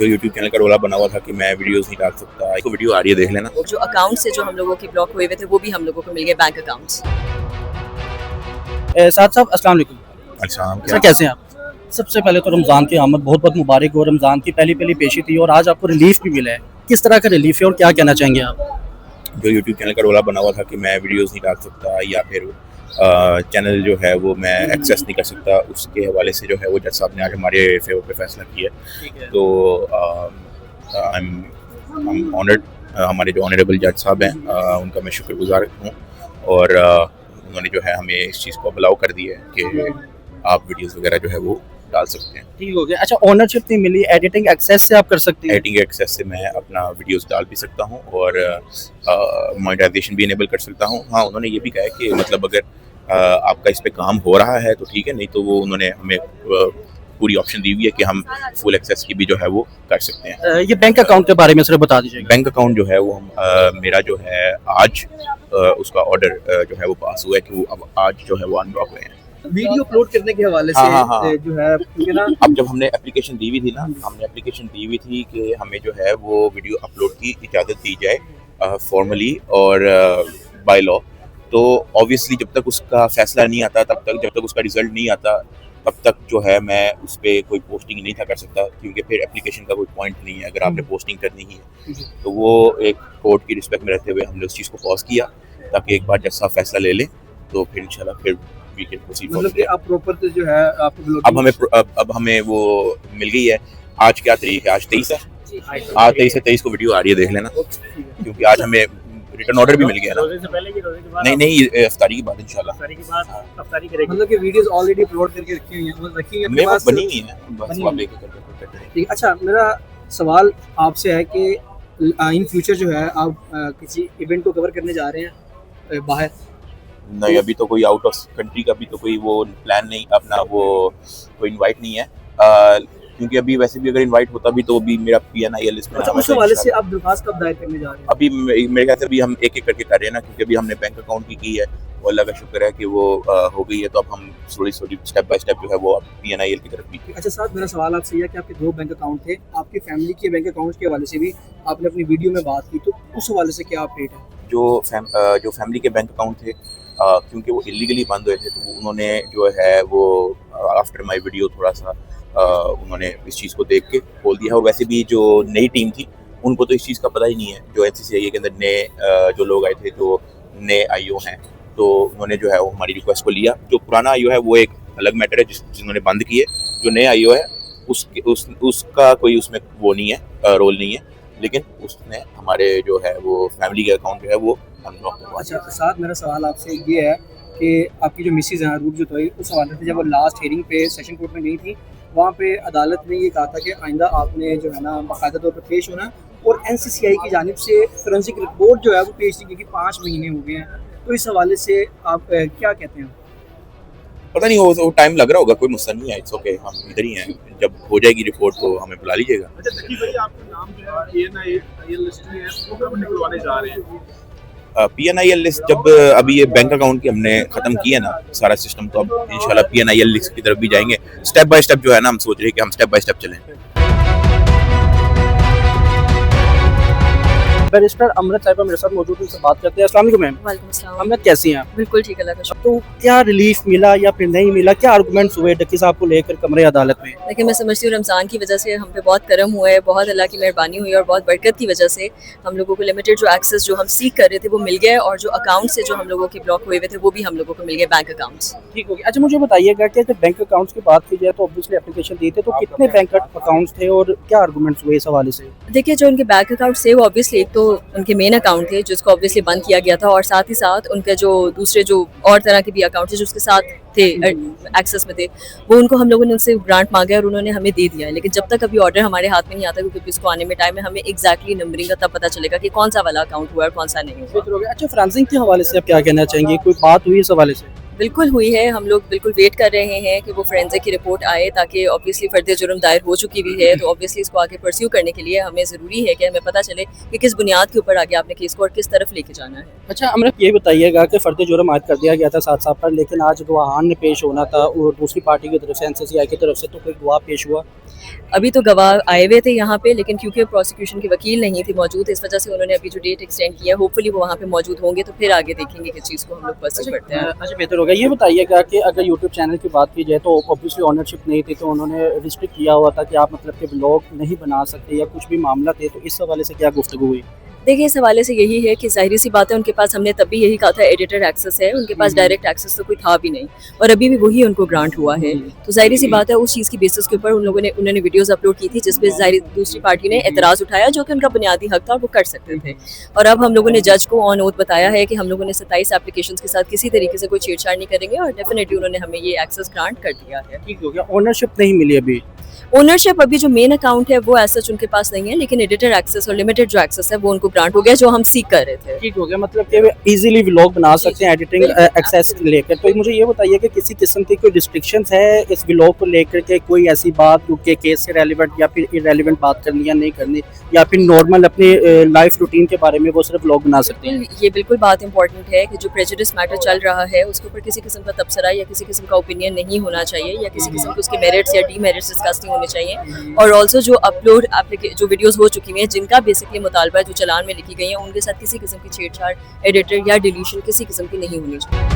जो YouTube channel का रोला बना हुआ था कि मैं वीडियोस नहीं डाल सकता, एक वीडियो आ रही है, देख लेना। जो अकाउंट से जो हम लोगों के ब्लॉक हुए हुए थे वो भी हम लोगों को मिल गए, बैंक अकाउंट्स। साथ साहब अस्सलाम वालेकुम। अच्छा, सर कैसे हैं आप? सबसे पहले तो रमज़ान की आमद बहुत बहुत मुबारक हो। रमज़ान की पहली पेशी थी और आज आपको रिलीफ भी मिला है। किस तरह का रिलीफ है और क्या कहना चाहेंगे आप? जो यूट्यूब चैनल का रोला बना हुआ था कि मैं वीडियोस नहीं डाल सकता या फिर चैनल जो है वो मैं एक्सेस नहीं कर सकता, उसके हवाले से जो है वो जज साहब ने आज हमारे फेवर पे फैसला किया है। तो आई एम ऑनर्ड, हमारे जो ऑनरेबल जज साहब हैं उनका मैं शुक्रगुजार हूँ और उन्होंने जो है हमें इस चीज़ को अलाउ कर दिया है कि आप वीडियोस वगैरह जो है वो डाल सकते हैं। ठीक हो गया। अच्छा, ओनरशिप नहीं मिली, एडिटिंग एक्सेस से आप कर सकते हैं? एडिटिंग एक्सेस से मैं अपना वीडियोस डाल भी सकता हूँ और मोनेटाइजेशन भी इनेबल कर सकता हूँ। हाँ, उन्होंने ये भी कहा है कि मतलब अगर आपका इस पे काम हो रहा है तो ठीक है, नहीं तो वो उन्होंने हमें पूरी ऑप्शन दी हुई है कि हम फुल एक्सेस की भी जो है वो कर सकते हैं। ये बैंक अकाउंट के बारे में सर बता दीजिए। बैंक अकाउंट जो है वो मेरा जो है आज उसका ऑर्डर जो है वो पास हुआ है कि वो अब आज जो है वो अनलॉक हुए हैं। वीडियो अपलोड करने के हवाले से हाँ। जो है क्योंकि ना अब जब हमने एप्लीकेशन दी हुई थी ना, हमने एप्लीकेशन दी हुई थी कि हमें जो है वो वीडियो अपलोड की इजाज़त दी जाए फॉर्मली और बाय लॉ। तो ऑब्वियसली जब तक उसका फैसला नहीं आता, तब तक जब तक उसका रिजल्ट नहीं आता, तब तक जो है मैं उस पर कोई पोस्टिंग नहीं था कर सकता, क्योंकि फिर एप्लीकेशन का कोई पॉइंट नहीं है अगर आपने पोस्टिंग करनी ही है। तो वो एक कोर्ट की रिस्पेक्ट में रहते हुए हमने उस चीज़ को पॉज किया ताकि एक बार जज साहब फैसला ले लें तो फिर इंशाल्लाह फिर वी कैन प्रोसीड। मतलब कि आप प्रॉपर जो है आपको अब हमें वो मिल गई है। आज क्या तारीख है? आज 23 है। आज 23 को वीडियो आ रही है, देख लेना, क्योंकि आज हमें रिटर्न ऑर्डर भी मिल गया ना। नहीं, इफ्तारी की बात इंशाल्लाह। मतलब कि वीडियोस ऑलरेडी अपलोड करके रखी हुई हैं, रखी हैं मेरे पास बनी नहीं है, बस वो आप लेके करते। ठीक। अच्छा, मेरा सवाल आपसे है कि इन फ्यूचर जो है आप किसी इवेंट को कवर करने जा रहे हैं बाहर? नहीं, अभी तो कोई आउट ऑफ कंट्री का भी तो कोई वो प्लान नहीं, अपना वो कोई इनवाइट नहीं है, क्योंकि अभी वैसे भी अगर इनवाइट होता भी तो अभी मेरा PNIL लिस्ट में। अच्छा, उस हवाले से आप दरख्वास्त कब दायर करने जा रहे हैं? अभी मेरे ख्याल से अभी हम एक करके कर रहे हैं ना, क्योंकि अभी हमने बैंक अकाउंट की है, वो अल्लाह का शुक्र है कि वो हो गई है। तो अब हम थोड़ी स्टेप बाय स्टेप जो है वो PNIL की तरफ भी। अच्छा साहब, मेरा सवाल आपसे यह है कि आपके 2 बैंक अकाउंट थे, आपकी फैमिली के बैंक अकाउंट के हवाले से भी आपने अपनी वीडियो में बात की, तो उस हवाले से क्या अपडेट है? जो फैमिली के बैंक अकाउंट थे, क्योंकि वो इलीगली बंद हुए थे, तो उन्होंने जो है वो आफ्टर माय वीडियो थोड़ा सा उन्होंने इस चीज़ को देख के खोल दिया है। और वैसे भी जो नई टीम थी उनको तो इस चीज़ का पता ही नहीं है। जो NCCIA के अंदर नए जो लोग आए थे, जो नए IO हैं, तो उन्होंने जो है वो हमारी रिक्वेस्ट को लिया। जो पुराना IO है वो एक अलग मैटर है जिन्होंने बंद किए। जो नए IO है उसका कोई उसमें वो नहीं है, रोल नहीं है, लेकिन उसने हमारे जो है वो फैमिली के अकाउंट जो है वो अनब्लॉक करवा दिया। अच्छा साहब, मेरा सवाल आपसे ये है कि आपकी जो मिसेज हैं रूप जो तो उस हवाले से जब वो लास्ट हियरिंग पे सेशन कोर्ट में गई थी, वहाँ पे अदालत ने ये कहा था कि आइंदा आपने जो है ना बाकायदा तौर पर पेश होना, और NCCI की जानिब से फोरेंसिक रिपोर्ट जो है वो पेश की, 5 महीने हो गए हैं। तो इस हवाले से आप क्या कहते हैं? पता नहीं, वो टाइम लग रहा होगा, कोई मसला नहीं है, इट्स ओके, हम इधर ही हैं। जब हो जाएगी रिपोर्ट तो हमें बुला लीजिएगा। अच्छा तकी भाई, आपका नाम जो है PNIL लिस्ट में है, वो कब निकलवाने जा रहे हैं? PNIL लिस्ट जब अभी ये बैंक अकाउंट की हमने ख़त्म किया ना सारा सिस्टम, तो अब इंशाल्लाह PNIL लिस्ट की तरफ भी जाएंगे। स्टेप बाय स्टेप जो है ना, हम सोच रहे हैं कि हम स्टेप बाय स्टेप चलें। बैरिस्टर अमृत साहिबा मेरे साथ मौजूद, उनसे बात करते हैं। अस्सलाम वालेकुम मैम। वालेकुम अस्सलाम। अमृत कैसी हैं आप? बिल्कुल ठीक, अल्लाह का शुक्र। तो क्या रिलीफ मिला या फिर नहीं मिला? क्या आर्गुमेंट्स हुए डक्की साहब को लेकर कमरे अदालत में? लेकिन मैं समझती हूँ रमज़ान की वजह से हम पे बहुत करम हुआ है, बहुत अल्लाह की मेहरबानी हुई और बहुत बरकत की वजह से हम लोगों को लिमिटेड जो एक्सेस जो हम सीख कर रहे थे वो मिल गया, और जो अकाउंट से जो हम लोगों के ब्लॉक हुए हुए थे वो भी हम लोगों को मिल गए, बैंक अकाउंट्स। ठीक हो गया। अच्छा, मुझे बताइएगा कि जब बैंक अकाउंट्स की बात की जाए तो ऑब्वियसली एप्लीकेशन दी थे, तो कितने बैंक अकाउंट्स थे और क्या आर्गुमेंट्स हुए इस हवाले से? देखिए, जो उनके बैंक अकाउंट थे वो ऑब्वियसली एक तो उनके मेन अकाउंट थे जिसको ऑब्वियसली बंद किया गया था, और साथ ही साथ उनके जो दूसरे जो और तरह के भी अकाउंट थे जो उसके साथ थे एक्सेस में थे, वो उनको हम लोगों ने उनसे ग्रांट मांगा और उन्होंने हमें दे दिया है। लेकिन जब तक अभी ऑर्डर हमारे हाथ में नहीं आता, क्योंकि इसको आने में टाइम है, हमें एक्जैक्टली नंबरिंग का तब पता चलेगा कि कौन सा वाला अकाउंट हुआ और कौन सा नहीं हुआ। अच्छा, फ्रांसिंग के हवाले से आप क्या कहना चाहेंगे? कोई बात हुई इस हवाले से? बिल्कुल हुई है। हम लोग बिल्कुल वेट कर रहे हैं कि वो फोरेंसिक की रिपोर्ट आए, ताकि ऑब्वियसली फर्द जुर्म दायर हो चुकी भी है, तो ऑब्वियसली इसको आगे परस्यू करने के लिए हमें ज़रूरी है कि हमें पता चले कि किस बुनियाद के ऊपर आगे आपने केस को और किस तरफ लेके जाना है। अच्छा अमृत, ये बताइएगा कि फ़र्द जुर्म आयद कर दिया गया था 7 साल पर, लेकिन आज गवाहान ने पेश होना था और दूसरी पार्टी की तरफ से NCCI की तरफ से, तो कोई गवाह पेश हुआ? अभी तो गवाह आए हुए थे यहाँ पे, लेकिन क्योंकि प्रोसिक्यूशन के वकील नहीं थे मौजूद, इस वजह से उन्होंने अभी जो डेट एक्सटेंड किया, होपफुली वो वहाँ पे मौजूद होंगे, तो फिर आगे देखेंगे किस चीज़ को हम लोग परस्यू करते हैं। अच्छा बेहतर होगा। ये बताइएगा कि अगर यूट्यूब चैनल की बात की जाए तो ऑब्वियसली ऑनरशिप नहीं थी, तो उन्होंने रिस्ट्रिक्ट किया हुआ था कि आप मतलब कि ब्लॉग नहीं बना सकते या कुछ भी मामला थे, तो इस हवाले से क्या गुफ्तगू हुई? देखिए, इस हवाले से यही है कि ज़ाहिर सी बात है, उनके पास हमने तब भी यही कहा था एडिटर एक्सेस है, उनके पास डायरेक्ट एक्सेस तो कोई था भी नहीं, और अभी भी वही उनको ग्रांट हुआ है। तो ज़ाहिर सी बात है, उस चीज़ की बेसिस के ऊपर उन्होंने वीडियोस अपलोड की थी, जिस पे ज़ाहिर दूसरी पार्टी ने एतराज़ उठाया, जो कि उनका बुनियादी हक था और वो कर सकते थे। और अब हम लोगों ने जज को ऑन ओथ बताया है कि हम लोगों ने 27 एप्लीकेशंस के साथ किसी तरीके से कोई छेड़छाड़ नहीं करेंगे, और डेफिनेटली उन्होंने हमें ये एक्सेस ग्रांट कर दिया है। ठीक हो गया। ऑनरशिप नहीं मिली अभी? ओनरशिप अभी जो मेन अकाउंट है वो एज सच उनके पास नहीं है, लेकिन एडिटर एक्सेस और लिमिटेड जो एक्सेस है वो उनको ग्रांट हो गया, जो हम सीख कर रहे थे। ठीक हो गया, मतलब कि वे इजीली व्लॉग बना सकते हैं एडिटिंग एक्सेस लेकर। तो मुझे ये बताइए कि किसी किस्म की कोई रिस्ट्रिक्शंस है इस व्लॉग को लेकर के, कोई ऐसी बात क्योंकि केस से रेलिवेंट या फिर इरेलीवेंट बात करनी या नहीं करनी, या फिर नॉर्मल अपनी लाइफ रूटीन के बारे में वो सिर्फ व्लॉग बना सकते हैं? ये बिल्कुल बात इंपॉर्टेंट है कि जो प्रेजुडिस मैटर चल रहा है उसके ऊपर किसी किस्म का तबसरा या किसी किस्म का ओपिनियन नहीं होना चाहिए, या किसी किस्म के उसके मेरिट्स या डीमेरिट्स डिस्कस नहीं होने चाहिए। और ऑल्सो जो अपलोड जो वीडियोस हो चुकी हैं, जिनका बेसिकली मुतालबा जो चलान में लिखी गई है, उनके साथ किसी किस्म की छेड़छाड़, एडिटर या डिलीशन किसी किस्म की नहीं होनी चाहिए।